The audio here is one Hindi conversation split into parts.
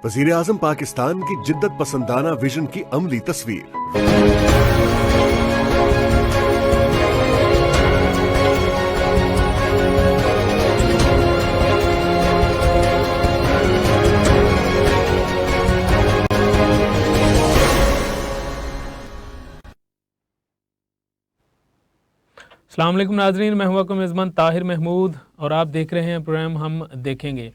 वजीर आजम पाकिस्तान की जिद्दत पसंदाना विजन की अमली तस्वीर। अस्सलाम वालेकुम नाज़रीन, मैं हूं आपका मेज़बान ताहिर महमूद और आप देख रहे हैं प्रोग्राम हम देखेंगे।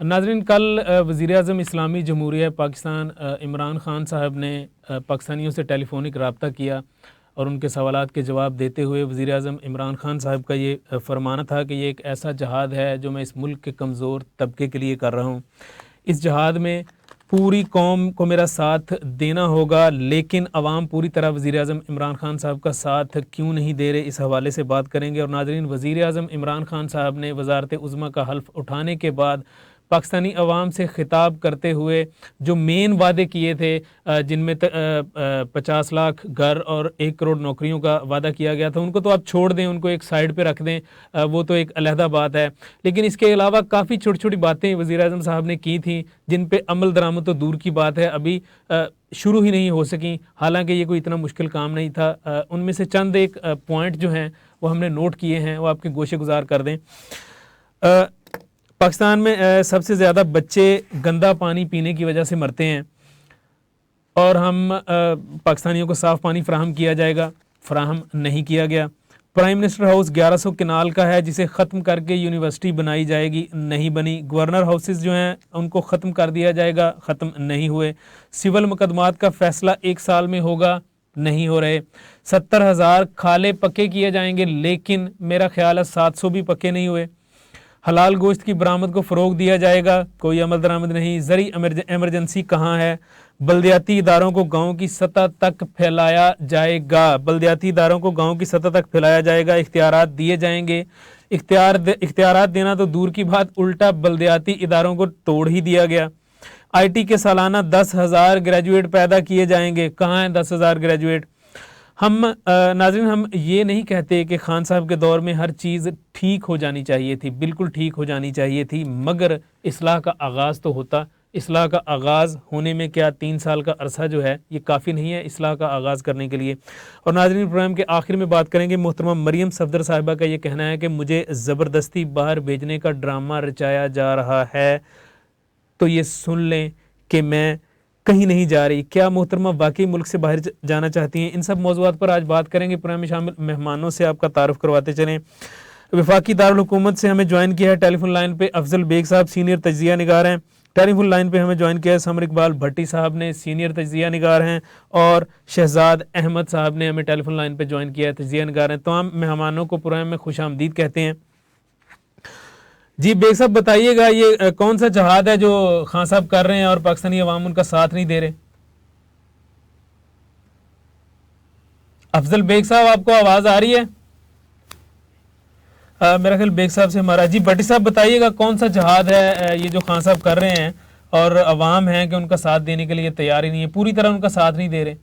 नाज़रीन, कल वज़ीर आज़म इस्लामी जमहूरिया पाकिस्तान इमरान ख़ान साहब ने पाकिस्तानियों से टेलीफोनिक रब्ता किया और उनके सवालात के जवाब देते हुए वज़ीर आज़म इमरान ख़ान साहब का ये फरमाना था कि ये एक ऐसा जहाद है जो मैं इस मुल्क के कमज़ोर तबके के लिए कर रहा हूँ। इस जहाद में पूरी कौम को मेरा साथ देना होगा, लेकिन अवाम पूरी तरह वज़ीर आज़म इमरान ख़ान साहब का साथ क्यों नहीं दे रहे, इस हवाले से बात करेंगे। और नाज़रीन, वज़ीर आज़म इमरान ख़ान साहब ने वज़ारत उज़्मा का हल्फ़ उठाने के बाद पाकिस्तानी अवाम से ख़िताब करते हुए जो मेन वादे किए थे, जिनमें 50 लाख घर और 1 करोड़ नौकरियों का वादा किया गया था, उनको तो आप छोड़ दें, उनको एक साइड पे रख दें, वो तो एक अलहदा बात है। लेकिन इसके अलावा काफ़ी छोटी छोटी बातें वज़ीर आज़म साहब ने की थी जिन पे अमल दरामद तो दूर की बात है, अभी शुरू ही नहीं हो सकी। हालांकि ये कोई इतना मुश्किल काम नहीं था। उनमें से चंद एक पॉइंट जो हैं वो हमने नोट किए हैं, वो आपके गोशे गुजार कर दें। पाकिस्तान में सबसे ज़्यादा बच्चे गंदा पानी पीने की वजह से मरते हैं और हम पाकिस्तानियों को साफ़ पानी फ़राहम किया जाएगा, फ़राहम नहीं किया गया। प्राइम मिनिस्टर हाउस 1100 कनाल का है जिसे ख़त्म करके यूनिवर्सिटी बनाई जाएगी, नहीं बनी। गवर्नर हाउसेस जो हैं उनको ख़त्म कर दिया जाएगा, ख़त्म नहीं हुए। सिविल मुकदमात का फ़ैसला 1 साल में होगा, नहीं हो रहे। 70,000 खाले पक्के किए जाएंगे, लेकिन मेरा ख्याल है 700 भी पक्के नहीं हुए। हलाल गोश्त की बरामद को फ़रोग दिया जाएगा, कोई अमल दरामद नहीं। ज़री एमरजेंसी कहाँ है? बल्दियाती इदारों को गाँव की सतह तक फैलाया जाएगा, बल्दियाती इदारों को गाँव की सतह तक फैलाया जाएगा, इख्तियारात दिए जाएंगे। इख्तियारात देना तो दूर की बात, उल्टा बल्दियाती इदारों को तोड़ ही दिया गया। IT के सालाना 10,000 ग्रेजुएट पैदा किए जाएंगे, कहाँ हैं 10,000 ग्रेजुएट? हम नाज़रीन, हम ये नहीं कहते कि खान साहब के दौर में हर चीज़ ठीक हो जानी चाहिए थी, बिल्कुल ठीक हो जानी चाहिए थी, मगर इस्लाह का आगाज़ तो होता। इस्लाह का आगाज़ होने में क्या 3 साल का अरसा जो है ये काफ़ी नहीं है इस्लाह का आगाज़ करने के लिए। और नाज़रीन, प्रोग्राम के आखिर में बात करेंगे। मोहतरमा मरियम सफदर साहिबा का ये कहना है कि मुझे ज़बरदस्ती बाहर भेजने का ड्रामा रचाया जा रहा है, तो ये सुन लें कि मैं कहीं नहीं जा रही। क्या मोहतरमा वाकई मुल्क से बाहर जाना चाहती हैं? इन सब मौज़ूआत पर आज बात करेंगे। प्रोग्राम में शामिल मेहमानों से आपका तारुफ करवाते चलें। वफाकी दारुल हुकूमत से हमें ज्वाइन किया है टेलीफोन लाइन पे अफजल बेग साहब, सीनियर तजिया निगार हैं। टेलीफोन लाइन पे हमें ज्वाइन किया है समर इकबाल भट्टी साहब ने, सीनियर तजिया निगार हैं। और शहजाद अहमद साहब ने हमें टेलीफोन लाइन पे ज्वाइन किया है, तजिया निगार हैं। तमाम मेहमानों को प्रोग्राम में खुश आमदीद कहते हैं। जी बेग साहब, बताइएगा ये कौन सा जहाद है जो खान साहब कर रहे हैं और पाकिस्तानी अवाम उनका साथ नहीं दे रहे? अफजल बेग साहब, आपको आवाज आ रही है? मेरा ख्याल बेग साहब से हमारा। जी भट्टी साहब, बताइएगा कौन सा जहाद है ये जो खान साहब कर रहे हैं और अवाम है कि उनका साथ देने के लिए तैयार ही नहीं है, पूरी तरह उनका साथ नहीं दे रहे?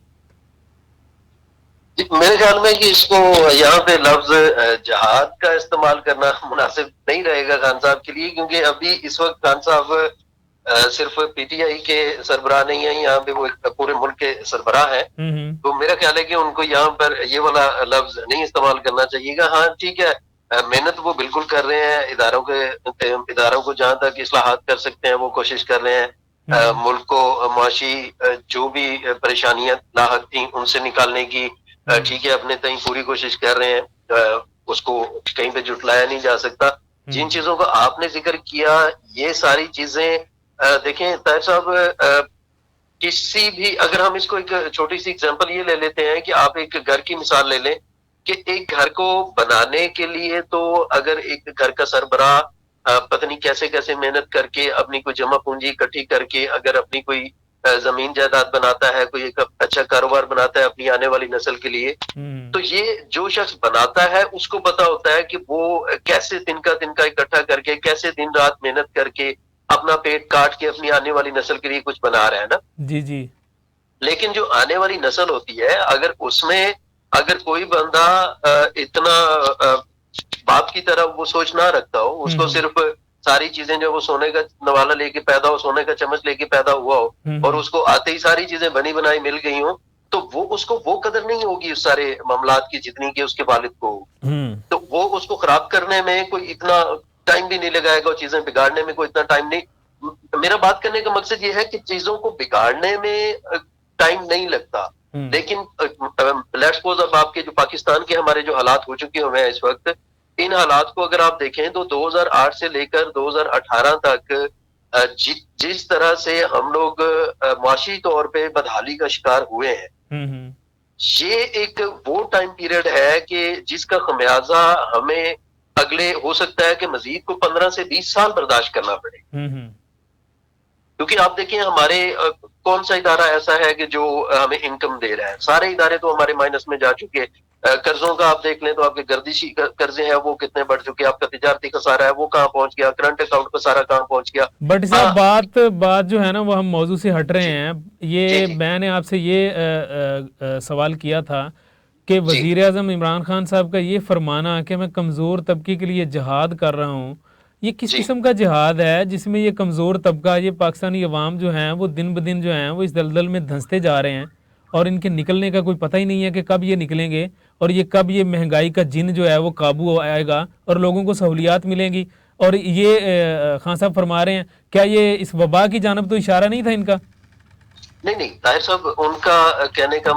मेरे ख्याल में कि इसको यहाँ पे लफ्ज जहाद का इस्तेमाल करना मुनासिब नहीं रहेगा खान साहब के लिए, क्योंकि अभी इस वक्त खान साहब सिर्फ PTI के सरबराह नहीं है, यहाँ पे वो पूरे मुल्क के सरबराह हैं। तो मेरा ख्याल है कि उनको यहाँ पर ये वाला लफ्ज नहीं इस्तेमाल करना चाहिएगा। हाँ ठीक है, मेहनत वो बिल्कुल कर रहे हैं, इदारों को जहाँ तक इस्लाहात कर सकते हैं वो कोशिश कर रहे हैं। मुल्क को माशी जो भी परेशानियां लाहक थी उनसे निकालने की ठीक है अपने तई पूरी कोशिश कर रहे हैं, उसको कहीं पे जुटलाया नहीं जा सकता। जिन चीजों का आपने जिक्र किया, ये सारी चीजें देखें ताहिर साहब, किसी भी, अगर हम इसको एक छोटी सी एग्जांपल ये ले लेते हैं कि आप एक घर की मिसाल ले लें कि एक घर को बनाने के लिए तो अगर एक घर का सरबराह पता नहीं कैसे कैसे मेहनत करके अपनी कोई जमा पूंजी इकट्ठी करके अगर अपनी कोई जमीन जायदाद बनाता है, कोई एक अच्छा कारोबार बनाता है अपनी आने वाली नस्ल के लिए, तो ये जो शख्स बनाता है उसको पता होता है कि वो कैसे तिनका इकट्ठा करके, कैसे दिन रात मेहनत करके अपना पेट काट के अपनी आने वाली नस्ल के लिए कुछ बना रहा है ना। जी जी। लेकिन जो आने वाली नस्ल होती है, अगर उसमें अगर कोई बंदा इतना बाप की तरह वो सोच ना रखता हो, उसको सिर्फ सारी चीजें जो वो सोने का नवाला लेके पैदा हो, सोने का चम्मच लेके पैदा हुआ हो और उसको आते ही सारी चीजें बनी बनाई मिल गई हो, तो वो उसको वो कदर नहीं होगी उस सारे मामलात की जितनी की उसके वालिद को होगी। तो वो उसको खराब करने में कोई इतना टाइम भी नहीं लगाएगा और चीजें बिगाड़ने में कोई इतना टाइम नहीं। मेरा बात करने का मकसद ये है कि चीजों को बिगाड़ने में टाइम नहीं लगता, लेकिन लेट्स सपोज अब आपके जो पाकिस्तान के हमारे जो हालात हो चुके हुए हैं इस वक्त, इन हालात को अगर आप देखें तो 2008 से लेकर 2018 तक जिस तरह से हम लोग माशी तौर पे बदहाली का शिकार हुए हैं, ये एक वो टाइम पीरियड है कि जिसका खमियाजा हमें अगले हो सकता है कि मजीद को 15 से 20 साल बर्दाश्त करना पड़े। क्योंकि आप देखिए हमारे कौन सा इदारा ऐसा है कि जो हमें इनकम दे रहा है, सारे इदारे तो हमारे माइनस में जा चुके। कर्जों का आप देख लें तो आपके गर्दिशी कर्जे हैं वो कितने बढ़ चुके, आपका तिजारती खसारा है वो कहाँ पहुंच गया, करंट अकाउंट का सारा कहाँ पहुंच गया। बट साहब बात जो है ना वो हम मौजू से हट रहे हैं। ये मैंने आपसे ये सवाल किया था कि वजीर आज़म इमरान खान साहब का ये फरमाना कि मैं कमज़ोर तबके के लिए जिहाद कर रहा हूँ, ये किस किस्म का जिहाद है जिसमें ये कमज़ोर तबका, ये पाकिस्तानी अवाम जो हैं वो दिन ब दिन जो हैं वो इस दलदल में धंसते जा रहे हैं और इनके निकलने का कोई पता ही नहीं है कि कब ये निकलेंगे और ये कब ये महंगाई का जिन जो है वो काबू आएगा और लोगों को सहूलियात मिलेंगी। और ये खान साहब फरमा रहे हैं, क्या ये इस वबा की जानब तो इशारा नहीं था इनका? नहीं, ताहिर साहब उनका कहने का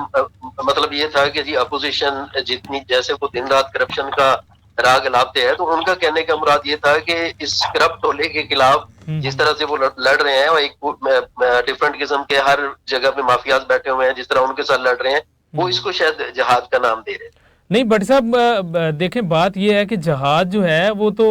मतलब ये था कि जी अपोजिशन जितनी जैसे वो दिन रात करप्शन का राग लाते हैं, तो उनका कहने का मुराद ये था कि इस करप्ट टोले के खिलाफ जिस तरह से वो लड़ रहे हैं और एक डिफरेंट किस्म के हर जगह पे माफियाज बैठे हुए हैं, जिस तरह उनके साथ लड़ रहे हैं, वो इसको शायद जिहाद का नाम दे रहे हैं। नहीं बट साहब देखें बात यह है कि जहाद जो है वो तो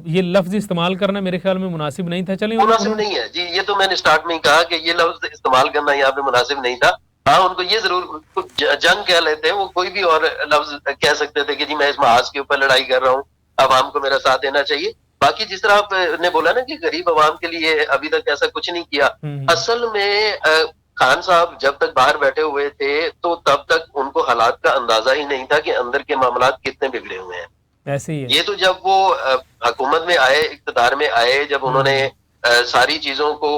ये लफ्ज इस्तेमाल करना मेरे ख्याल में मुनासिब नहीं था। चलिए मुनासिब नहीं है जी, ये तो मैंने स्टार्ट में ही कहा कि ये लफ्ज इस्तेमाल करना यहाँ पे मुनासिब नहीं था। हाँ, उनको ये जरूर जंग कह लेते हैं, वो कोई भी और लफ्ज कह सकते थे कि जी मैं इस महाज के ऊपर लड़ाई कर रहा हूँ, अवाम को मेरा साथ देना चाहिए। बाकी जिस तरह आपने बोला ना कि गरीब अवाम के लिए अभी तक ऐसा कुछ नहीं किया, असल में खान साहब जब तक बाहर बैठे हुए थे तो तब तक उनको हालात का अंदाजा ही नहीं था कि अंदर के मामलात कितने बिगड़े हुए हैं। ऐसे ही है। ये तो जब वो हुकूमत में आए, इक़्तिदार में आए, जब उन्होंने सारी चीजों को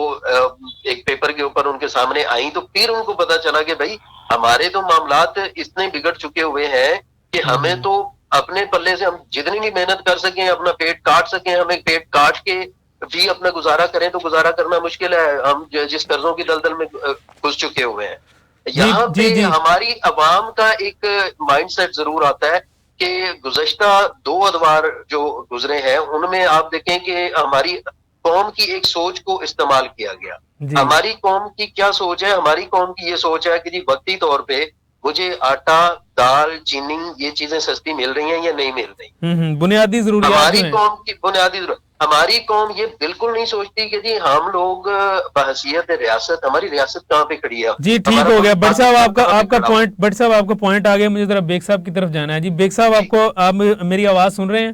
एक पेपर के ऊपर उनके सामने आई, तो फिर उनको पता चला कि भाई हमारे तो मामलात इतने बिगड़ चुके हुए हैं कि हमें तो अपने पल्ले से हम जितनी भी मेहनत कर सकें, अपना पेट काट सकें, हमें पेट काट के भी अपना गुजारा करें तो गुजारा करना मुश्किल है। हम जिस कर्जों की दलदल में घुस चुके हुए हैं, यहाँ पे हमारी अवाम का एक माइंडसेट जरूर आता है कि गुज़श्ता 2 अदवार जो गुजरे हैं उनमें आप देखें कि हमारी कौम की एक सोच को इस्तेमाल किया गया। हमारी कौम की क्या सोच है? हमारी कौम की ये सोच है कि जी वक्ती तौर पे मुझे आटा, दाल, चीनी ये चीजें सस्ती मिल रही हैं या नहीं मिल रही, बुनियादी जरूरियात हमारी कौम की बुनियादी जरूरत। हमारी कौम ये बिल्कुल नहीं सोचती कि जी हम लोग बहसियत रियासत, हमारी रियासत कहाँ पे खड़ी है। जी ठीक हो गया बट साहब, आपका पॉइंट आ गया। मुझे जरा बेग साहब की तरफ जाना है। जी बेग साहब, आप मेरी आवाज सुन रहे हैं?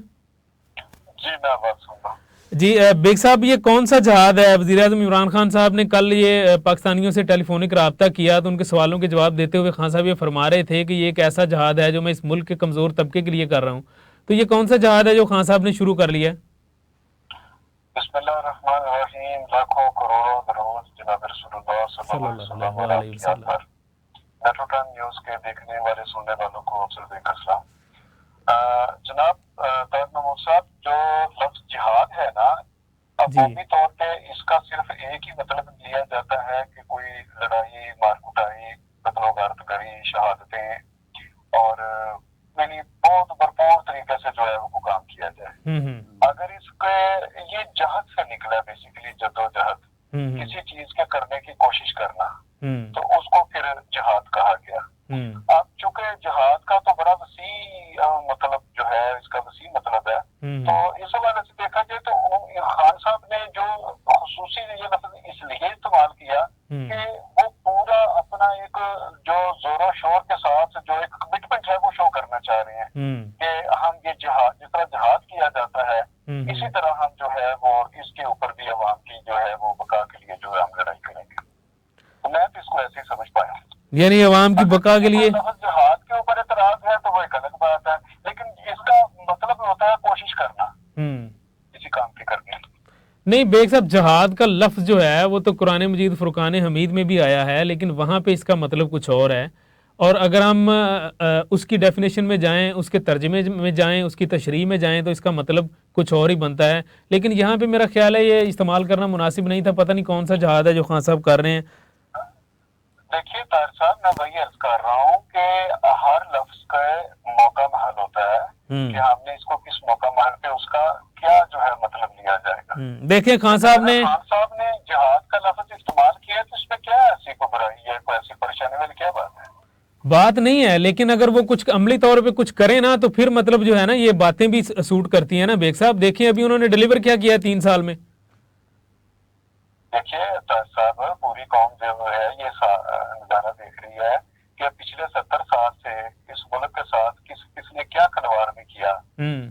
जी मैं आवाज सुन रहा हूँ। जी बेग साहब, ये कौन सा जहाद है? वज़ीर आज़म इमरान खान साहब ने कल ये पाकिस्तानियों से टेलीफोनिक रब्ता किया तो उनके सवालों के जवाब देते हुए खान साहब ये फरमा रहे थे कि ये एक ऐसा जहाद है जो मैं इस मुल्क के कमजोर तबके के लिए कर रहा हूँ। तो ये कौन सा जहाद है जो खान साहब ने शुरू कर लिया है? बिस्मिल्लाहिर्रहमानिर्रहीम, लाखों करोड़ों दरूद जनाब रसूलुल्लाह सल्लल्लाहु अलैहि वसल्लम। मेट्रो टाइम न्यूज़ के देखने वाले सुनने वालों को अफजल बेग सलाम। जनाब ताहिर महमूद साहब, जो लफ्ज जिहाद है ना, अवामी तौर पे इसका सिर्फ एक ही मतलब लिया जाता है कि कोई लड़ाई, मार कुटाई, कत्लो-गारतगरी, शहादतें और यानी बहुत भरपूर तरीके से जो है वो काम किया जाए। अगर इसके ये जहद से निकला, बेसिकली जद्दोजहद, किसी चीज के करने की कोशिश करना, तो उसको फिर जिहाद कहा गया। अब चूंकि जिहाद का तो बड़ा वसी मतलब जो है, इसका वसी मतलब है, तो इस हवाले से देखा जाए तो खान साहब ने जो खुसूसी ये लफ्ज इसलिए इस्तेमाल किया कि वो पूरा अपना एक जो जोरों शोर के साथ जो एक कमिटमेंट है वो शो करना चाह रहे हैं कि हम ये जिहाद, जिस तरह जिहाद किया जाता है इसी तरह हम जो है वो इसके ऊपर भी अवाम की जो है वो बका के लिए जो है हम लड़ाई करेंगे। तो मैं तो इसको ऐसे ही समझ पाया, यानी अवाम की बका के लिए जिहाद के ऊपर एतराज है तो वो एक अलग बात है, लेकिन इसका मतलब होता है कोशिश करना किसी काम की करने। नहीं बेग साहब, जहाद का लफ्ज़ जो है वो तो कुरान मजीद फुरकान हमीद में भी आया है, लेकिन वहाँ पे इसका मतलब कुछ और है। और अगर हम उसकी डेफिनेशन में जाएं, उसके तर्जमे में जाएं, उसकी तशरीह में जाएं, तो इसका मतलब कुछ और ही बनता है। लेकिन यहाँ पे मेरा ख्याल है ये इस्तेमाल करना मुनासिब नहीं था। पता नहीं कौन सा जहाद है जो खान साहब कर रहे हैं। देखिए तार साहब, मैं वही अर्ज कर रहा हूँ कि हर लफ्ज का मौका महल होता है कि हमने इसको किस मौका महल पे उसका क्या जो है मतलब लिया जाएगा। देखिए खान साहब ने जहाद का लफ्ज इस्तेमाल किया तो इसमें क्या ऐसी कोई बुराई है, कोई ऐसी परेशानी वाली क्या बात है? बात नहीं है, लेकिन अगर वो कुछ अमली तौर पे कुछ करें ना, तो फिर मतलब जो है ना, ये बातें भी सूट करती हैं ना बेग साहब। देखिए अभी उन्होंने डिलीवर क्या किया 3 साल में। देखिए साहब, पूरी कौम जो है ये नजारा देख रही है कि पिछले 70 साल से इस मुल्क के साथ किसने क्या खिलवाड़ भी किया।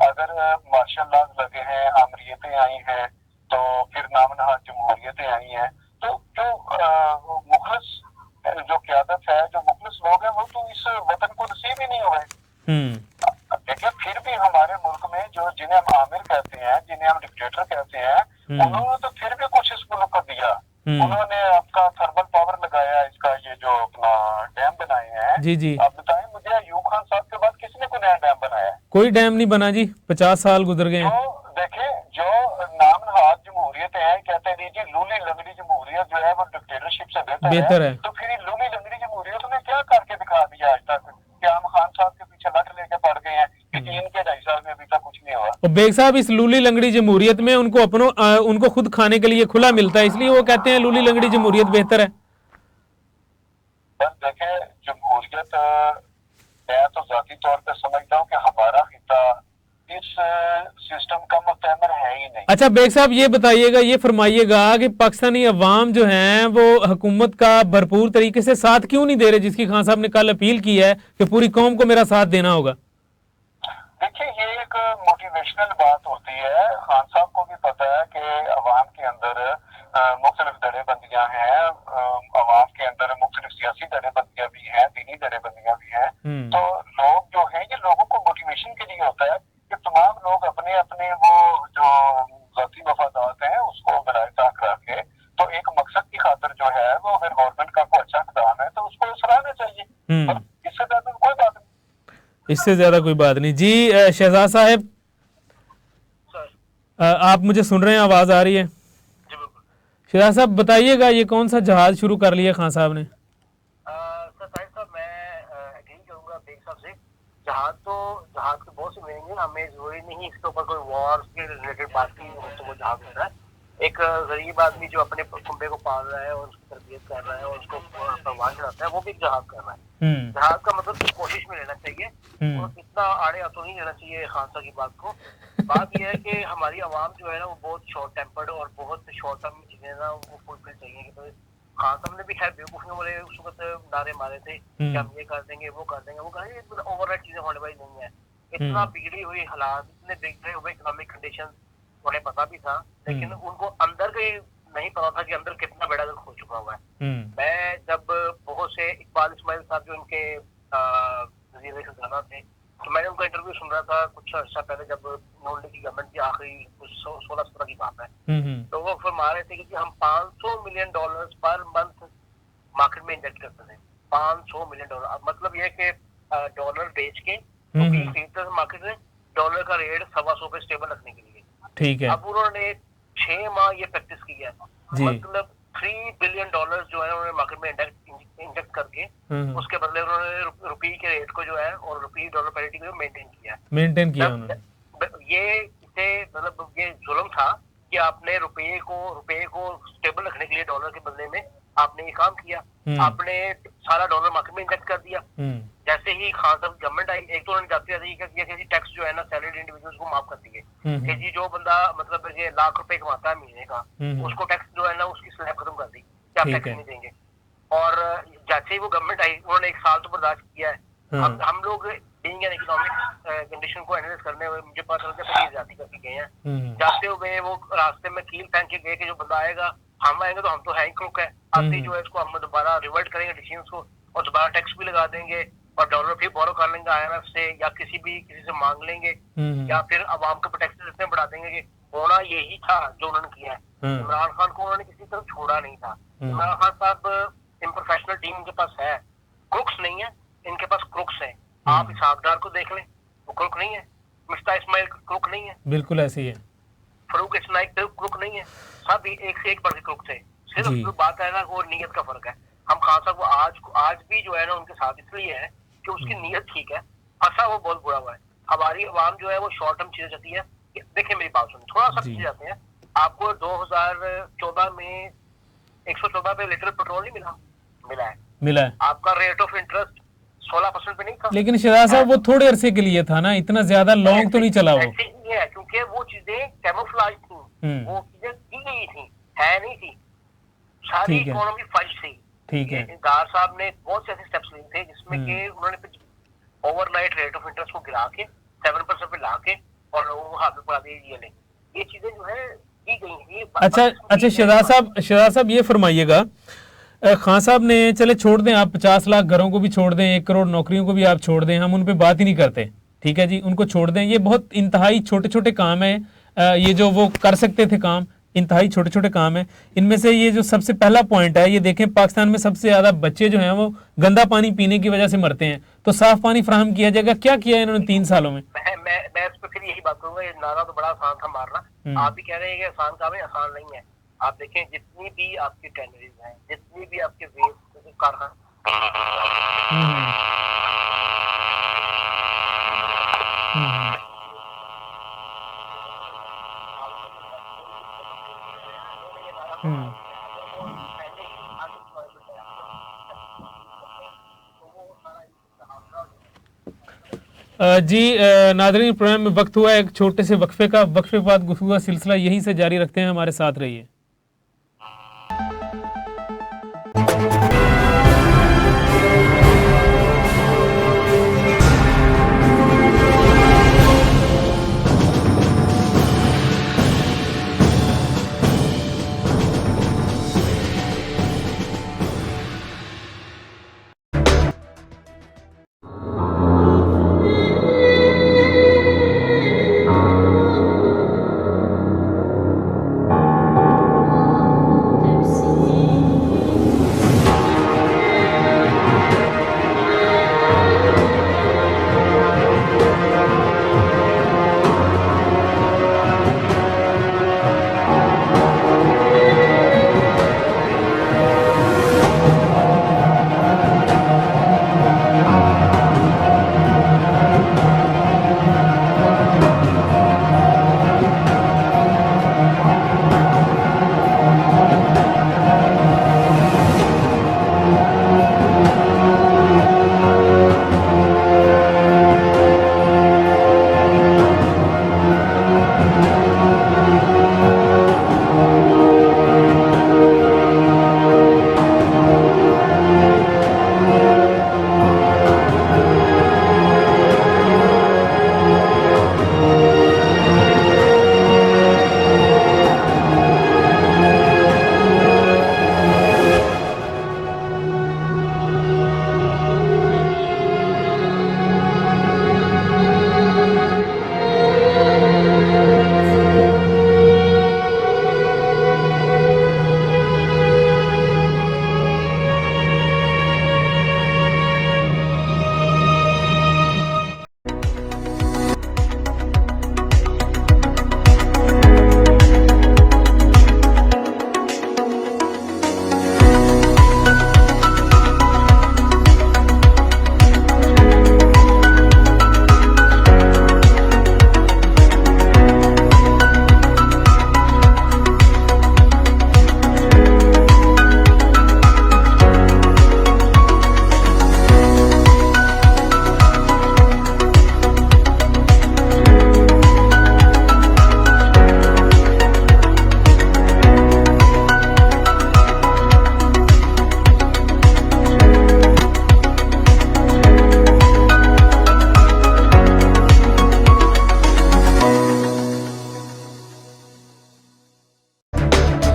अगर मार्शल लॉ लगे हैं, आमरीतें आई हैं, तो फिर नामनहाद जमहूरियतें आई हैं, तो जो मुखलिस जो क़यादत है, जो मुखलिस लोग हैं, वो तो इस वतन को नसीब ही नहीं हुए। देखिए फिर भी हमारे मुल्क में जो जिन्हें हम आमिर कहते हैं, जिन्हें हम डिक्टेटर कहते हैं, उन्होंने तो फिर भी कुछ इस मुल्क को दिया। उन्होंने आपका थर्मल पावर लगाया, इसका ये जो अपना डैम बनाए हैं। जी जी, आप बताएं मुझे, अयूब खान साहब के बाद किसने कोई नया डैम बनाया? कोई डैम नहीं बना जी, 50 साल गुजर गए। तो देखे जो नामनहाद जमहूरियत है, कहते हैं जी लूली लंगड़ी जमहूरियत जो है वो डिक्टेटरशिप से बेहतर है। तो फिर लूली लंगड़ी जमहूरियत ने क्या करके दिखा दिया आज तक? क्या हम खान साहब के पीछे लट लेके पड़ गए हैं कि 3 के 2.5 साल में अभी तक कुछ नहीं हुआ? और बेग साहब इस लूली लंगड़ी जमहूरियत में उनको खुद खाने के लिए खुला मिलता है, इसलिए वो कहते हैं लूली लंगड़ी जमहूरियत बेहतर है। बस देखे जमहूरियत, मैं तो जाती तौर पे समझता हूँ कि हमारा खिता इस सिस्टम का मुतैमर है ही नहीं। अच्छा बेग साहब ये बताइएगा, ये फरमाइएगा कि पाकिस्तानी अवाम जो हैं वो हुकूमत का भरपूर तरीके से साथ क्यों नहीं दे रहे, जिसकी खान साहब ने कल अपील की है कि पूरी कौम को मेरा साथ देना होगा। देखिए ये एक मोटिवेशनल बात होती है। खान साहब को भी पता है कि अवाम के अंदर मुख्तलिफ दरेबंदियां हैं, अवाम के अंदर मुख्तलिफ सियासी दरेबंदियां भी हैं, दीनी दरेबंदियां भी हैं। तो लोग जो हैं, ये लोगों को मोटिवेशन के लिए होता है कि तमाम लोग अपने अपने वो जो जाती मफादात हैं उसको बराए ताक रख के, तो एक मकसद की खातिर जो है वो अगर गवर्नमेंट का कोई अच्छा इक़दाम है तो उसको सराहना चाहिए। और इससे ज्यादा कोई बात नहीं, इससे ज्यादा कोई बात नहीं जी। शहजाद साहब, आप मुझे सुन रहे हैं, आवाज आ रही है? शहजाद साहब बताइएगा, ये कौन सा जहाज शुरू कर लिया खान साहब ने? साहब मैं एग्री करूंगा बेग साहब से। जहाज के बहुत से मीनिंग है, हमें जरूरी नहीं इसके ऊपर कोई वॉर के रिलेटेड बात की हो तो वो जहाज होता है। एक गरीब आदमी जो अपने कुंबे को पाल रहा है और उसकी तरबियत कर रहा है और उसको परवान चलाता है, वो भी एक जहाज कर रहा है। जहाज का मतलब कोशिश में लेना चाहिए और इतना आड़े हाथों नहीं लेना चाहिए खान साहब की बात को। बात यह है कि हमारी आवाम जो है ना वो बहुत शॉर्ट टेम्पर्ड और बहुत शॉर्ट टर्म चीजें ना वो फुलफिल चाहिए। तो खान साहब ने भी खैर बेवकूफियों वाले उस वक्त नारे मारे थे कि हम ये कर देंगे, वो कर देंगे, वो करेंगे। ओवरनाइट चीजें होने वाली नहीं है। इतना बिगड़ी हुई हालात, इतने बिगड़े हुए इकोनॉमिक कंडीशन उन्हें पता भी था, लेकिन उनको अंदर के नहीं पता था कि अंदर कितना बड़ा दर्द हो चुका हुआ है। मैं जब बहुत से इकबाल इस्माइल साहब जो इनके वज़ीर खजाना थे, तो मैंने उनका इंटरव्यू सुन रहा था कुछ अर्सा पहले, जब नून लीग की गवर्नमेंट की आखिरी कुछ 16-17 की बात है। तो वो फरमा रहे थे कि हम $500 मिलियन पर मंथ मार्केट में इंजेक्ट करते थे। $500 मिलियन, मतलब ये कि डॉलर बेच के मार्केट में डॉलर का रेट 125 पे स्टेबल रखने के लिए। ठीक है। अब उन्होंने 6 माह ये प्रैक्टिस की है, मतलब $3 बिलियन जो है उन्होंने मार्केट में इंजेक्ट करके उसके बदले उन्होंने रुपये के रेट को जो है और रुपये डॉलर पैरिटी को मेंटेन किया उन्होंने। ये इसे मतलब ये जुल्म था कि आपने रुपये को स्टेबल रखने के लिए डॉलर के बदले में आपने ये काम किया। आपने सारा डॉलर मार्केट में इंजेक्ट कर दिया। जैसे ही खान साहब गवर्नमेंट आई, एक तो उन्होंने जाते जाते टैक्स जो है ना सैलरीड इंडिविजुअल्स को माफ कर दिए कि जी जो बंदा मतलब ये लाख रुपए कमाता है महीने का, उसको टैक्स जो है ना उसकी स्लैब खत्म कर दी कि आप टैक्स नहीं देंगे। और जैसे ही वो गवर्नमेंट आई उन्होंने 1 साल तो बर्दाश्त किया है। हम लोग बीइंग एन इकोनॉमिक कंडीशन को एनालाइज करने हुए मुझे पता चलता है कि जाती करके गए हैं। जाते हुए वो रास्ते में कील फेंक के गए कि जो बंदा आएगा, हम आएंगे तो हम तो है ही क्रुक है, आते जो है इसको हम दोबारा रिवर्ट करेंगे डिसीजंस को और दोबारा टैक्स भी लगा देंगे और डॉलर फिर बोरो कर लेंगे IMF से या किसी से मांग लेंगे या फिर अवाम के टैक्सेस इतने बढ़ा देंगे कि होना यही था जो उन्होंने किया है। इमरान खान को उन्होंने किसी तरह छोड़ा नहीं था। इमरान खान साहब इम्प्रोफेशनल टीम इनके पास है, क्रुक्स नहीं है, इनके पास क्रुक्स है। आप इसहाकडार को देख लें, वो क्रुक नहीं है। मिस्टर इस्माइल क्रुक नहीं है, बिल्कुल ऐसे ही है। फरूक इस्नाइक क्रुक नहीं है, सब एक से एक बढ़ के क्रुक थे। सिर्फ जो बात है ना वो नीयत का फर्क है। हम खान साहब को आज भी जो है ना उनके साथ इसलिए है कि उसकी नीयत ठीक है, फंसा वो बहुत बुरा हुआ है। हमारी आवाम जो है वो शॉर्ट टर्म चीजें चाहती है। देखिए मेरी बात सुनिए, थोड़ा सा पीछे जाते हैं। आपको 2014 में 114 पे लीटर पेट्रोल नहीं मिला है। आपका रेट ऑफ इंटरेस्ट 16% पे नहीं था। लेकिन शहजाद साहब वो थोड़े अरसे के लिए था ना, इतना ज्यादा लॉन्ग तो नहीं चला वो। ऐसे ही है क्योंकि वो चीजें कैमोफ्लेज थी, वो चीजें की गई थी, है नहीं थी। सारी इकोनॉमी फंस थी। ठीक है, दार साहब ने बहुत से ऐसे स्टेप्स लिए थे जिसमें कि उन्होंने ओवरनाइट रेट ऑफ इंटरेस्ट को गिरा के 7% पे ला के और लोगों को हाथ में पड़ा दिए ये ले। ये चीजें जो है की गई हैं। अच्छा शहजाद साहब ये फरमाइएगा, खान साहब ने चले छोड़ दें, आप 50 लाख घरों को भी छोड़ दें, 1 करोड़ नौकरियों को भी आप छोड़ दें, हम उन पे बात ही नहीं करते, ठीक है जी, उनको छोड़ दें। ये बहुत इंतहाई छोटे छोटे काम है, ये जो वो कर सकते थे काम, इंतहाई छोटे छोटे काम है। इनमें से ये जो सबसे पहला पॉइंट है, ये देखें पाकिस्तान में सबसे ज्यादा बच्चे जो हैं वो गंदा पानी पीने की वजह से मरते हैं, तो साफ पानी फराहम किया जाएगा। क्या किया है इन्होंने 3 सालों में? मैं इस पर फिर यही बात करूंगा, ये नारा तो बड़ा आसान था मारना। आप भी कह रहे हैं कि आसान काम है, आसान नहीं है। आप देखें जितनी भी आपकी टैनरीज हैं, जितनी भी आपके वेस्ट कारखाने, जी नाज़रीन, प्रोग्राम में वक्त हुआ एक छोटे से वक्फे का। वक्फे के बाद गुफ्तगू का सिलसिला यहीं से जारी रखते हैं, हमारे साथ रहिए।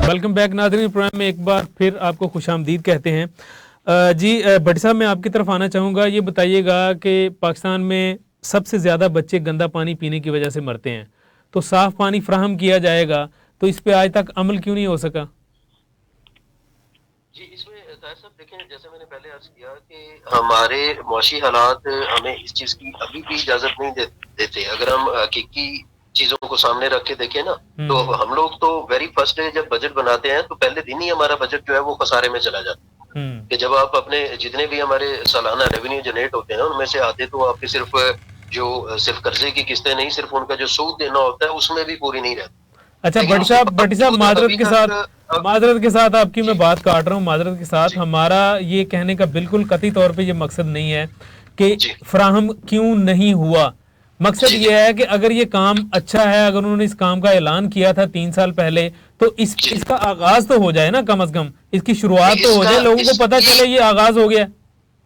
वेलकम बैक नाज़रीन, प्रोग्राम में एक बार फिर आपको खुशामदीद कहते हैं। जी भट्टी साहब, मैं आपकी तरफ आना चाहूँगा। ये बताइएगा कि पाकिस्तान में सबसे ज़्यादा बच्चे गंदा पानी पीने की वजह से मरते हैं, तो साफ पानी फ्राहम किया जाएगा, तो इस पे आज तक अमल क्यों नहीं हो सका? जी, इसमें ताहिर साहब देखें, जैसे मैंने पहले अर्ज किया कि हमारे मुआशी हालात हमें इस चीज की अभी भी इजाजत नहीं देते। अगर हम हकीकी चीजों को सामने रख के देखें ना, तो हम लोग तो वेरी फर्स्ट डे जब बजट बनाते हैं तो पहले दिन ही हमारा बजट जो है वो खसारे में चला जाता है। कि जब आप अपने जितने भी हमारे सालाना रेवेन्यू जनरेट होते हैं उनमें से आते तो आपके सिर्फ कर्जे की किस्तें नहीं, सिर्फ उनका जो सूद देना होता है उसमें भी पूरी नहीं रहती। अच्छा भट्टी साहब माजरत के साथ आपकी मैं बात काट रहा हूँ, माजरत के साथ, हमारा ये कहने का बिल्कुल कतई तौर पे ये मकसद नहीं है कि फ्राहम क्यों नहीं हुआ। मकसद ये है कि अगर ये काम अच्छा है, अगर उन्होंने इस काम का ऐलान किया था 3 साल पहले, तो इसका आगाज तो हो जाए ना, कम से कम इसकी शुरुआत तो हो जाए, लोगों को पता चले ये आगाज हो गया।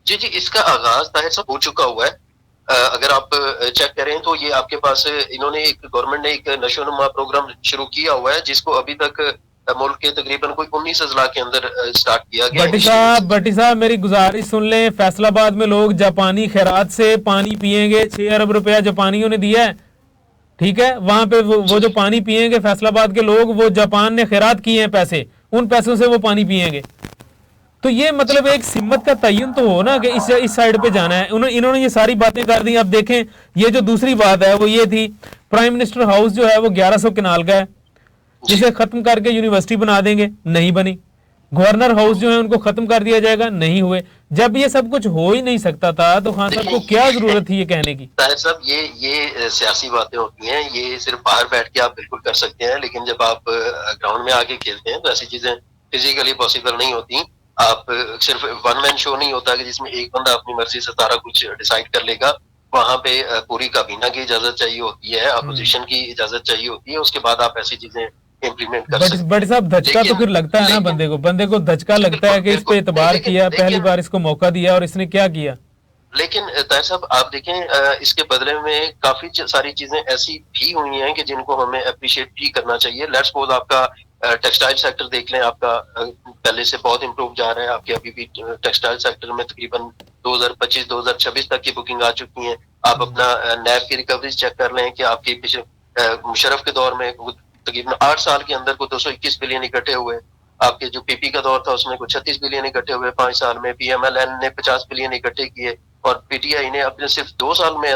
जी, इसका आगाज ताहिर साहब हो चुका हुआ है। अगर आप चेक करें तो ये आपके पास इन्होंने गवर्नमेंट ने एक नशोनुमा प्रोग्राम शुरू किया हुआ है जिसको अभी तक मुल्क के तकरीबन कोई 19 अजला के अंदर स्टार्ट किया गया। भट्टी साहब मेरी गुजारिश सुन लें, फैसलाबाद में लोग जापानी खैरात से पानी पिएंगे, 6 अरब रुपया जापानियों ने दिया है, ठीक है, वहां पे वो जो पानी पिएंगे फैसलाबाद के लोग, वो जापान ने खैरात किए हैं पैसे, उन पैसों से वो पानी पिएंगे। तो ये मतलब एक सिम्मत का तयन तो हो ना कि इस साइड पे जाना है। इन्होंने ये सारी बातें कर दी। अब देखें, ये जो दूसरी बात है वो ये थी, प्राइम मिनिस्टर हाउस जो है वो 1100 कनाल का है, जिसे खत्म करके यूनिवर्सिटी बना देंगे, नहीं बनी। गवर्नर हाउस जो है उनको खत्म कर दिया जाएगा, नहीं हुए। जब ये सब कुछ हो ही नहीं सकता था तो खान साहब को क्या जरूरत थी ये कहने की? ताहिर साहब ये सियासी बातें होती हैं, ये सिर्फ बाहर बैठ के आप बिल्कुल कर सकते हैं, लेकिन जब आप ग्राउंड में आके खेलते हैं तो ऐसी चीजें फिजिकली पॉसिबल नहीं होती। आप सिर्फ वन मैन शो नहीं होता कि जिसमें एक बंदा अपनी मर्जी से सारा कुछ डिसाइड कर लेगा। वहां पे पूरी काबीना की इजाजत चाहिए होती है, अपोजिशन की इजाजत चाहिए होती है, उसके बाद आप ऐसी चीजें इम्प्लीमेंट कर सकते हैं। बट साहब धचका तो फिर लगता है ना बंदे को धचका लगता है कि इस पे एतबार किया, पहली बार इसको मौका दिया और इसने क्या किया। लेकिन ताहिर साहब आप देखें, इसके बदले में काफी सारी चीजें ऐसी भी हुई हैं कि जिनको हमें अप्रिशिएट भी करना चाहिए। लेट्स सपोज आपका टेक्सटाइल सेक्टर देख लें, आपका पहले से बहुत इम्प्रूव जा रहा है। आपके अभी भी टेक्सटाइल सेक्टर में तकरीबन 2025-2026 तक की बुकिंग आ चुकी है। आप अपना नैब की रिकवरीज चेक कर लें कि आपकी मुशर्रफ के दौर में तकरीबन 8 साल के अंदर को 221 बिलियन इकट्ठे हुए। आपके जो पीपी का दौर था उसमें कुछ 36 बिलियन इकट्ठे हुए 5 साल में। पीएमएलएन ने 50 बिलियन इकट्ठे किए और पीटीआई ने अपने सिर्फ 2 साल में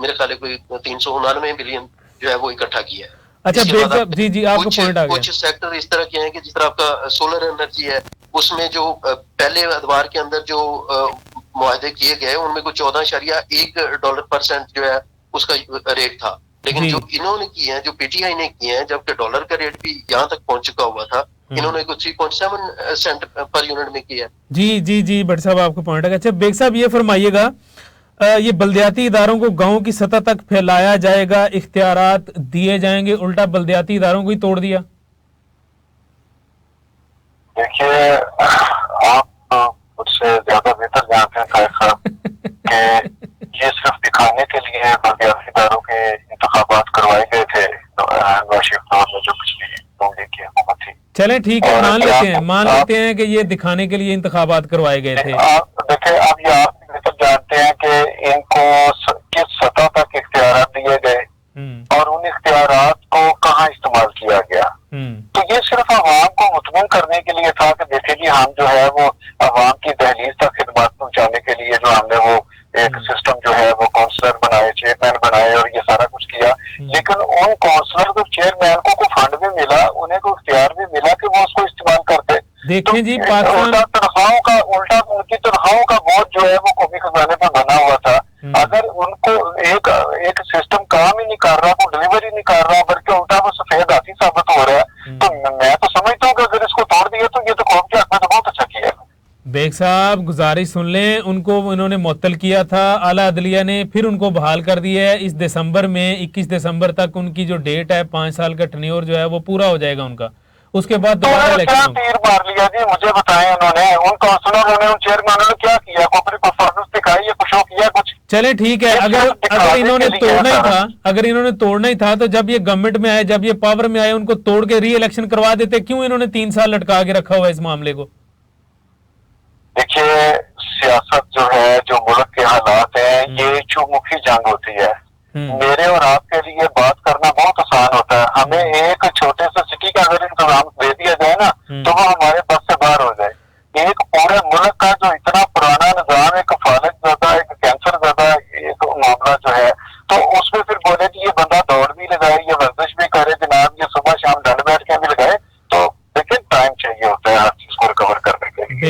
मेरे ख्याल कोई 399 बिलियन जो है वो इकट्ठा किया है। अच्छा जी आपको पॉइंट आ गया। कुछ सेक्टर इस तरह के हैं कि जिस तरह आपका सोलर एनर्जी है, उसमें जो पहले अदवार के अंदर जो मुआहदे किए गए उनमें कुछ $14.1 जो है उसका रेट था। लेकिन जो इन्होंने किए हैं, जो पीटीआई ने किए हैं, जबकि डॉलर का रेट भी यहाँ तक पहुंच चुका हुआ था, इन्होंने कुछ 3.7 सेंट पर यूनिट में किया। जी भट्ट साहब आपको पॉइंट है। अच्छा बेग साहब ये फरमाइएगा, ये बल्दियाती इदारों को गांव की सतह तक फैलाया जाएगा, इख्तियारात दिए जाएंगे, उल्टा बल्दियाती इदारों को ही तोड़ दिया। देखिए आप मुझसे ज्यादा बेहतर जानते हैं साहिब साहब कि ये सिर्फ दिखाने के लिए बल्दियाती इदारों के इंतखाबात करवाए गए थे नवाज शरीफ दौर में जो पिछली कांग्रेस की हुकूमत थी। चले ठीक है, मान लेते हैं कि ये दिखाने के लिए इंतखाबात करवाए गए थे। आप देखिए, आप ये आप बेहतर जानते हैं कि इनको किस सतह तक इख्तियारात दिए गए और उन इख्तियारात को कहाँ इस्तेमाल किया गया। तो ये सिर्फ आवाम को मुतमिन करने के लिए था कि देखिए जी हम जो है वो आवाम की दहलीज तक खिदमत पहुंचाने के लिए जो हमने वो एक सिस्टम जो है वो काउंसलर बनाए, चेयरमैन बनाए और ये सारा कुछ किया। लेकिन उन काउंसलर को, चेयरमैन को फंड भी मिला, उन्हें को इख्तियार भी मिला कि वो उसको इस्तेमाल करते। देखें जी, उल्टा उनकी तनख्वाहों का बोझ जो है वो कौमी खजाने पर बना हुआ था। अगर उनको एक सिस्टम काम ही नहीं कर रहा, वो डिलीवर ही नहीं कर रहा, बल्कि उल्टा वो सफेद हाथी साबित हो रहा है, तो मैं तो समझता हूँ कि अगर इसको तोड़ दिया तो ये तो कौम के हक में तो बहुत अच्छा किया। बेग साहब गुजारिश सुन लें, उनको इन्होंने मुअत्तल किया था आला अदलिया ने, फिर उनको बहाल कर दिया है इस दिसंबर में। 21 दिसंबर तक उनकी जो डेट है, 5 साल का टर्न्योर जो है वो पूरा हो जाएगा उनका। उसके बाद दोबारा इलेक्शन तीर मार लिया जी, मुझे बताएं उन्होंने, उन काउंसलरों ने, उन चेयरमैनों ने क्या किया? कोई परफॉर्मेंस दिखाई या कुछ किया कुछ? चले ठीक है, अगर इन्होंने तोड़ना ही था तो जब ये गवर्नमेंट में आए, जब ये पावर में आए, उनको तोड़ के री इलेक्शन करवा देते। क्यों इन्होंने 3 साल लटका के रखा हुआ है इस मामले को? देखिए, सियासत जो है, जो मुल्क के हालात है, ये चौमुखी जंग होती है। मेरे और आपके लिए बात करना बहुत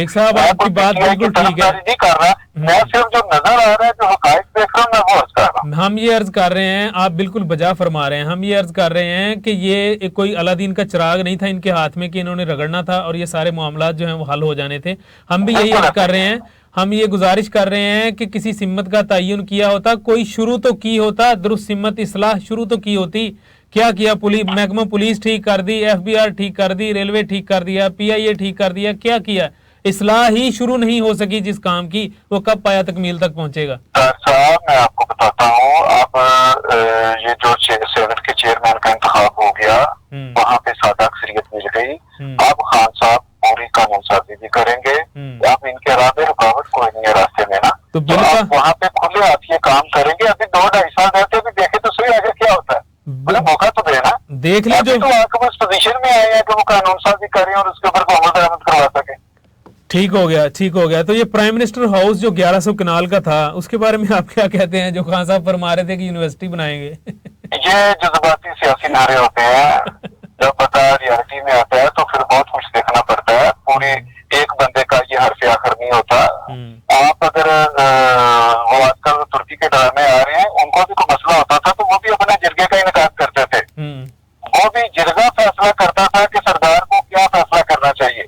बेग साहब मैं आपकी कोई बात PTI की बिल्कुल ठीक है। तरफदारी नहीं कर रहा, मैं सिर्फ जो नजर आ रहा है, जो हकायक देख रहा हूँ, मैं वो अर्ज कर रहा हूँ। हम ये अर्ज कर रहे हैं, आप बिल्कुल बजा फरमा रहे हैं, हम ये अर्ज कर रहे हैं कि ये कोई अलादीन का चिराग नहीं था इनके हाथ में कि इन्होंने रगड़ना था और ये सारे मामलात जो हैं वो हल हो जाने थे। हम भी यही अर्ज कर रहे हैं, हम ये गुजारिश कर रहे हैं कि किसी सिम्मत का तयन किया होता, कोई शुरू तो की होता, दुरुस्त सिम्मत इस्लाह शुरू तो की होती। क्या किया? महकमा पुलिस ठीक कर दी, FBR ठीक कर दी, रेलवे ठीक कर दिया, PIA ठीक कर दिया, क्या किया? इस्लाह ही शुरू नहीं हो सकी जिस काम की, वो कब पाया तकमील तक पहुंचेगा? साहब मैं आपको बताता हूँ, अब ये जो सेनेट के चेयरमैन का इंतखाब हो गया, वहाँ पे सादा अक्सरियत मिल गई। अब खान साहब पूरी कानून साजी भी करेंगे। अब इनके रास्ते रुकावट कोई नहीं है रास्ते में ना, तो आप वहाँ पे खुले हाथ ये काम करेंगे। अभी 2-2.5 साल रहते भी देखे तो सही, आगे क्या होता है, मतलब मौका तो देना। देख लीजिए, तो आपको उस पोजीशन में आए हैं कि वो कानून साजी करें और उसके ऊपर अमल दरामद करवा सके। ठीक हो गया, ठीक हो गया। तो ये प्राइम मिनिस्टर हाउस जो 1100 कनाल का था, उसके बारे में आप क्या कहते हैं, जो खान साहब फरमा रहे थे कि यूनिवर्सिटी बनाएंगे? ये जज्बाती सियासी नारे होते हैं, जब पता रियलिटी में आता है तो फिर बहुत कुछ देखना पड़ता है। पूरे एक बंदे का ये हर्फ आखिर नहीं होता। आप अगर वो आजकल तुर्की के ड्रामे आ रहे हैं, उनको भी कोई मसला होता था तो वो भी अपने जिरगे का इनकार करते थे। वो भी जिरगा फैसला करता था कि सरदार को क्या फैसला करना चाहिए।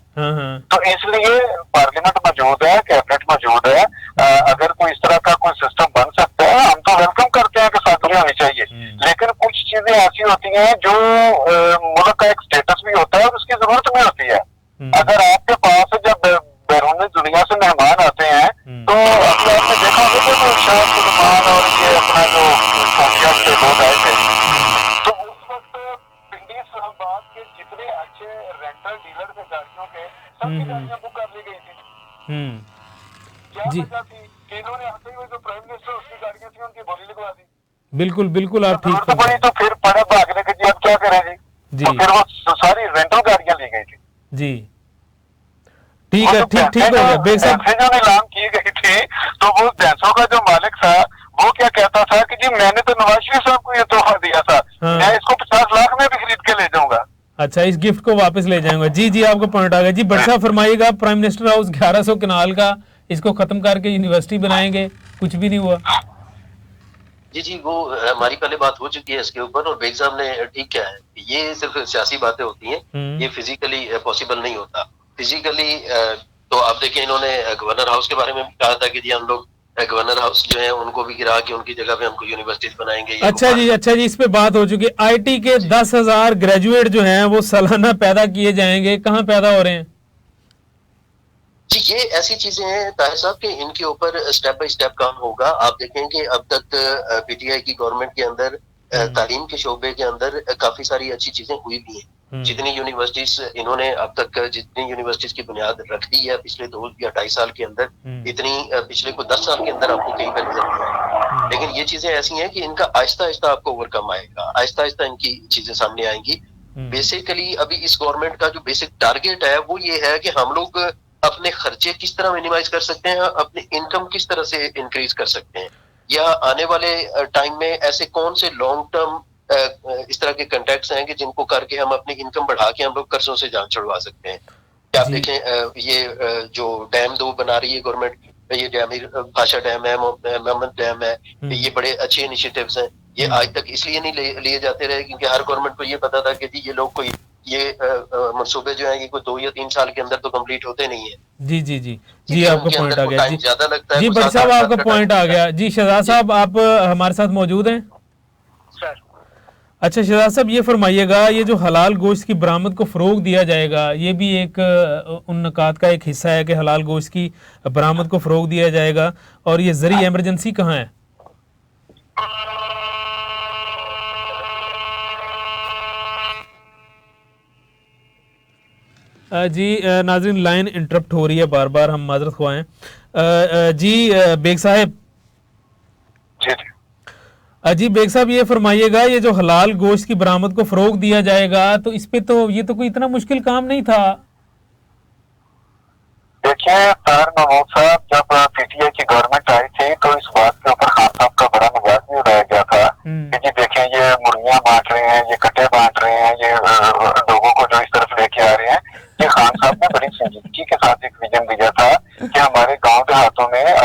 तो इसलिए पार्लियामेंट मौजूद है, कैबिनेट मौजूद है। अगर कोई इस तरह का कोई सिस्टम बन सकता है, हम तो वेलकम करते हैं कि साधुरी होनी चाहिए। लेकिन कुछ चीजें ऐसी होती हैं जो मुल्क का एक स्टेटस भी होता है और उसकी जरूरत भी होती है। अगर आपके पास जब बैरूनी दुनिया से मेहमान आते हैं तो आपने देखा होगा कि शायद मुसलमान और ये अपना जो सोफिया से लोग आए थे, तो उस वक्त पिंडी इस्लामाबाद के जितने अच्छे रेंटल डीलर थे गाड़ियों के, सबकी गाड़ियां बुक कर ली गई थी। क्या वजह थी कि इन्होंने आते हुए जो प्राइम मिनिस्टर उसकी गाड़ियां थी उनकी बोली लगवा दी। बिल्कुल बिल्कुल, आप ठीक तो बड़ी तो फिर पड़े भागने के जी अब क्या करें जी, तो फिर वो सारी रेंटल गाड़ियां ली गई थी जी। ठीक है, ठीक हो गया बेग साहब। जो नीलाम की गई थी तो वो भैंसों का जो मालिक था वो क्या कहता था कि जी मैंने तो नवाज शरीफ साहब को ये तोहफा दिया था, मैं इसको 50 लाख में भी खरीद के ले जाऊंगा। अच्छा, इस गिफ्ट को वापस ले जाऊंगा। जी जी, आपको पॉइंट आ गया जी। बट साहब फरमाइएगा, प्राइम मिनिस्टर हाउस 1100 कनाल का, इसको खत्म करके यूनिवर्सिटी बनाएंगे, कुछ भी नहीं हुआ। जी, वो हमारी पहले बात हो चुकी है इसके ऊपर, और बेग साहब ने ठीक किया है, ये सिर्फ सियासी बातें होती हैं, ये फिजिकली पॉसिबल नहीं होता। फिजिकली तो आप देखें, इन्होंने गवर्नर हाउस के बारे में कहा था कि जी हम लोग गवर्नर हाउस जो है उनको भी गिरा के उनकी जगह पे हमको यूनिवर्सिटीज बनाएंगे। अच्छा जी, इस पे बात हो चुकी है। IT के 10,000 ग्रेजुएट जो हैं वो सालाना पैदा किए जाएंगे, कहाँ पैदा हो रहे हैं जी? ये ऐसी चीजें हैं ताहिर साहब कि इनके ऊपर स्टेप बाय स्टेप काम होगा। आप देखेंगे अब तक PTI की गवर्नमेंट के अंदर तालीम के शोबे के अंदर काफी सारी अच्छी चीजें हुई भी हैं। जितनी यूनिवर्सिटीज इन्होंने अब तक, जितनी यूनिवर्सिटीज की बुनियाद रख दी है पिछले 2 या 2.5 साल के अंदर, इतनी पिछले को 10 साल के अंदर आपको कहीं पर नजर नहीं आएगी। लेकिन ये चीजें ऐसी हैं कि इनका आहिस्ता आहिस्ता आपको ओवरकम आएगा, आहिस्ता आहिस्ता इनकी चीजें सामने आएंगी। बेसिकली अभी इस गवर्नमेंट का जो बेसिक टारगेट है वो ये है कि हम लोग अपने खर्चे किस तरह मिनिमाइज कर सकते हैं, अपनी इनकम किस तरह से इंक्रीज कर सकते हैं, या आने वाले टाइम में ऐसे कौन से लॉन्ग टर्म इस तरह के कॉन्ट्रैक्ट्स हैं कि जिनको करके हम अपनी इनकम बढ़ा के हम लोग कर्जों से जान छुड़वा सकते हैं। क्या आप देखें, ये जो डैम 2 बना रही है गवर्नमेंट, ये डैम भाषा डैम है, मोहम्मद डैम है, ये बड़े अच्छे इनिशिएटिव्स हैं। ये आज तक इसलिए नहीं लिए जाते रहे क्योंकि हर गवर्नमेंट को ये पता था कि जी ये लोग कोई ये मंसूबे जो हैं ये कोई 2 या 3 साल के अंदर तो कंप्लीट होते नहीं है। जी, आपका पॉइंट आ गया जी। ज्यादा लगता है जी बट साहब, आपका पॉइंट आ गया जी। शहजाद साहब, आप हमारे साथ मौजूद हैं? सर अच्छा शहजाद साहब, ये फरमाइएगा, ये जो हलाल गोश्त की बरामद को फ़रोग दिया जाएगा, ये भी एक उन नकात का एक हिस्सा है कि हलाल गोश्त की बरामद को फ़रोग दिया जाएगा, और ये ज़री एमरजेंसी कहाँ है? जी नाज़रीन, लाइन इंटरप्ट हो रही है बार बार, हम माजरत ख्वाएं। जी बेग साहब, जी बेग साहब, ये फरमाइएगा, ये जो हलाल गोश्त की बरामद को फरोग दिया जाएगा, तो इस पे तो ये तो कोई इतना मुश्किल काम नहीं था। देखिए तार महमूद साहब, जब PTI की गवर्नमेंट आई थी तो इस बात के ऊपर खान साहब का बड़ा मजाक भी उड़ाया गया था कि जी देखें ये मुर्गियां बांट रहे हैं, ये कट्टे बांट रहे हैं, ये लोगों को जो इस तरफ लेके आ रहे हैं। ये खान साहब ने बड़ी संजीदगी के साथ एक विजन दिया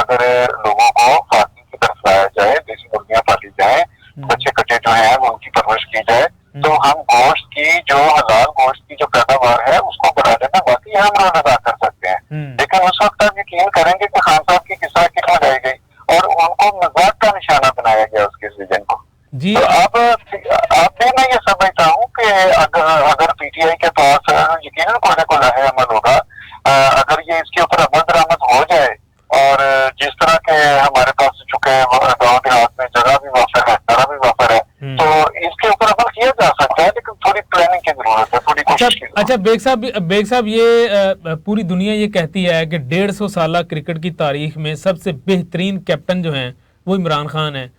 अगर लोगों को फार्मिंग की तरफ लाया जाए, देसी मुर्गियां पाली जाए, बच्चे कटे जो है वो उनकी परवरिश की जाए, तो हम गोश्त की जो हलाल गोश्त की जो पैदावार है उसको बढ़ाने में वाकई अहम रोल अदा कर सकते हैं। लेकिन उस वक्त आप यकीन करेंगे कि खान साहब की किस्सा किट हो जाएगी और उनको मजाक का निशाना बनाया गया उसके विजन को। जी तो अब मैं ये समझता हूँ कि अगर पीटीआई के पास यकीनन कोने को लाहे अमल होगा, अगर ये इसके ऊपर अमल दरामद हो जाए और जिस तरह के हमारे पास चुके गाँव देहात में जगह भी वाफर है, चारा भी वाफर है, तो इसके ऊपर अमल किया जा सकता है, लेकिन थोड़ी प्लानिंग की जरूरत है, थोड़ी कोशिश की जरूरत है। अच्छा बेग साहब ये पूरी दुनिया ये कहती है कि 150 साल क्रिकेट की तारीख में सबसे बेहतरीन कैप्टन जो हैं वो इमरान खान है,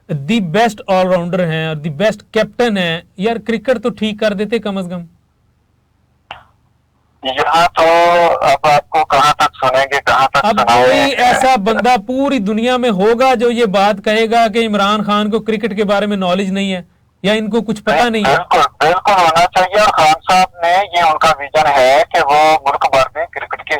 दी बेस्ट ऑलराउंडर हैं और दी बेस्ट कैप्टन है। यार क्रिकेट तो ठीक कर देते कम अज कम। यहाँ तो अब आपको कहाँ तक सुनेंगे, कहाँ तक अब सुनाएंगे। कोई ऐसा बंदा पूरी दुनिया में होगा जो ये बात कहेगा कि इमरान खान को क्रिकेट के बारे में नॉलेज नहीं है या इनको कुछ पता नहीं है? बिल्कुल बिल्कुल होना चाहिए। और खान साहब ने ये उनका विजन है कि वो मुल्क भर में क्रिकेट की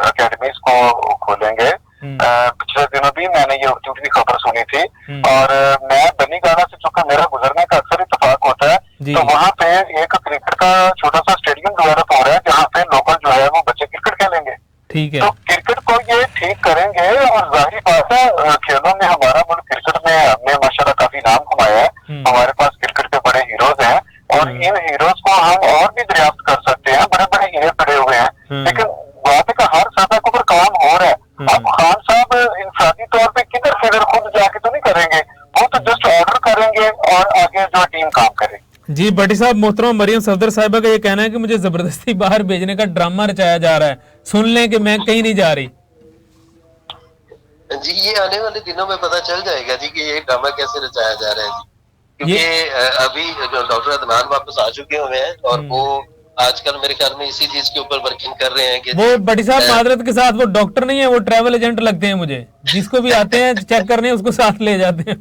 अकेडमीज को खोलेंगे। पिछले दिनों भी मैंने ये झूठी खबर सुनी थी और मैं बनी गाना से चूंकि मेरा गुजरने का अक्सर इत्तेफाक होता है, तो वहाँ पे एक क्रिकेट का छोटा सा स्टेडियम डेवलप हो रहा है जहाँ पे लोकल जो है वो बच्चे क्रिकेट खेलेंगे। ठीक है, तो क्रिकेट को ये ठीक करेंगे और जाहिर बात है खेलों में हमारा मुल्क क्रिकेट में हमने माशाल्लाह काफी नाम कमाया है, हमारे पास क्रिकेट के बड़े हीरोज हैं और इन हीरोज को हम और भी दरियाफ्त कर सकते हैं, बड़े बड़े हीरे पड़े हुए हैं, लेकिन बात का हर सतह के ऊपर काम हो रहा है। अब खान साहब इंफरादी तौर पे किधर फिगर खुद जाके तो नहीं करेंगे, वो तो जस्ट ऑर्डर करेंगे और आगे जो टीम काम करेगी। जी भट्टी साहब, मोहतरम मरियम सफदर साहिबा का ये कहना है कि मुझे जबरदस्ती बाहर भेजने का ड्रामा रचाया जा रहा है, सुन लें कि मैं कहीं नहीं जा रही। जी ये आने वाले दिनों में पता चल जाएगा जी कि ये ड्रामा कैसे रचाया जा रहा है जी, क्योंकि अभी डॉक्टर अदनान वापस आ चुके हुए हैं और वो आजकल मेरे ख्याल में इसी चीज के ऊपर वर्किंग कर रहे हैं कि वो भट्टी साहब माजरत के साथ वो डॉक्टर नहीं है, वो ट्रैवल एजेंट लगते हैं मुझे, जिसको भी आते हैं चेक करने उसको साथ ले जाते हैं।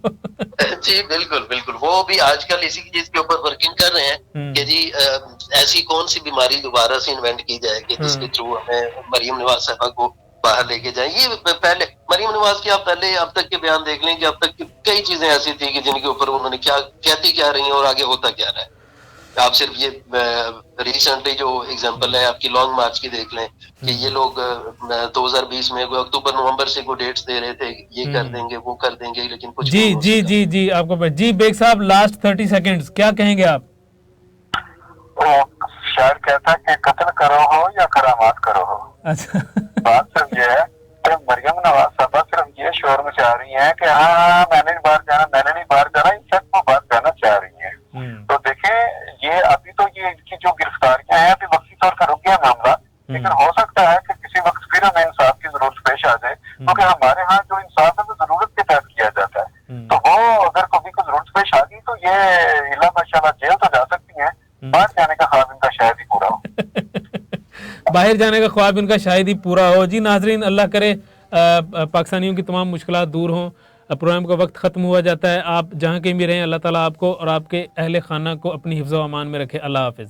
जी बिल्कुल बिल्कुल, वो भी आजकल इसी चीज के ऊपर वर्किंग कर रहे हैं कि जी ऐसी कौन सी बीमारी दोबारा से इन्वेंट की जाए कि जिसके थ्रू हमें मरियम नवाज साहबा को बाहर लेके जाए। ये पहले मरियम नवाज की आप पहले अब तक के बयान देख लें कि अब तक की कई चीजें ऐसी थी कि जिनके ऊपर उन्होंने क्या कहती क्या रही है और आगे होता क्या रहा है। आप सिर्फ ये रिसेंटली जो एग्जांपल है आपकी लॉन्ग मार्च की देख लें कि ये लोग 2020 में अक्टूबर नवंबर से को डेट्स दे रहे थे, ये कर देंगे वो कर देंगे, लेकिन कुछ जी जी जी जी आपको जी बेग साहब लास्ट 30 सेकंड्स क्या कहेंगे आप? शायद कहता है कि कत्ल करो हो या करामात करो हो। अच्छा बात सिर्फ ये है कि मरियम नवाज साहबा सिर्फ ये शोर मचा रही है कि हाँ मैंने नहीं बाहर जाना, मैंने नहीं बाहर जाना, इनफैक्ट वो बाहर जाना चाह रही है। तो देखें ये अभी तो ये इनकी जो गिरफ्तारियां हैं अभी वक्ती तौर पर रुक गया मामला, लेकिन हो सकता है कि किसी वक्त फिर हमें इंसाफ की जरूरत पेश आ जाए, क्योंकि हमारे यहाँ जो इंसाफ है वो जरूरत के तहत किया जाता है। तो वो अगर कभी को जरूरत पेश आ गई तो ये इला माशाल्लाह जेल तो जा सकती है, बाहर जाने का ख्वाब इनका शायद ही पूरा हो। बाहर जाने का ख्वाब इनका शायद ही पूरा हो। जी नाजरीन, अल्लाह करे पाकिस्तानियों की तमाम मुश्किलात दूर हों। प्रोग्राम का वक्त ख़त्म हुआ जाता है। आप जहाँ कहीं भी रहें, अल्लाह ताला आपको और आपके अहले खाना को अपनी हिफ्ज़ व अमान में रखे। अल्लाह हाफ़िज़।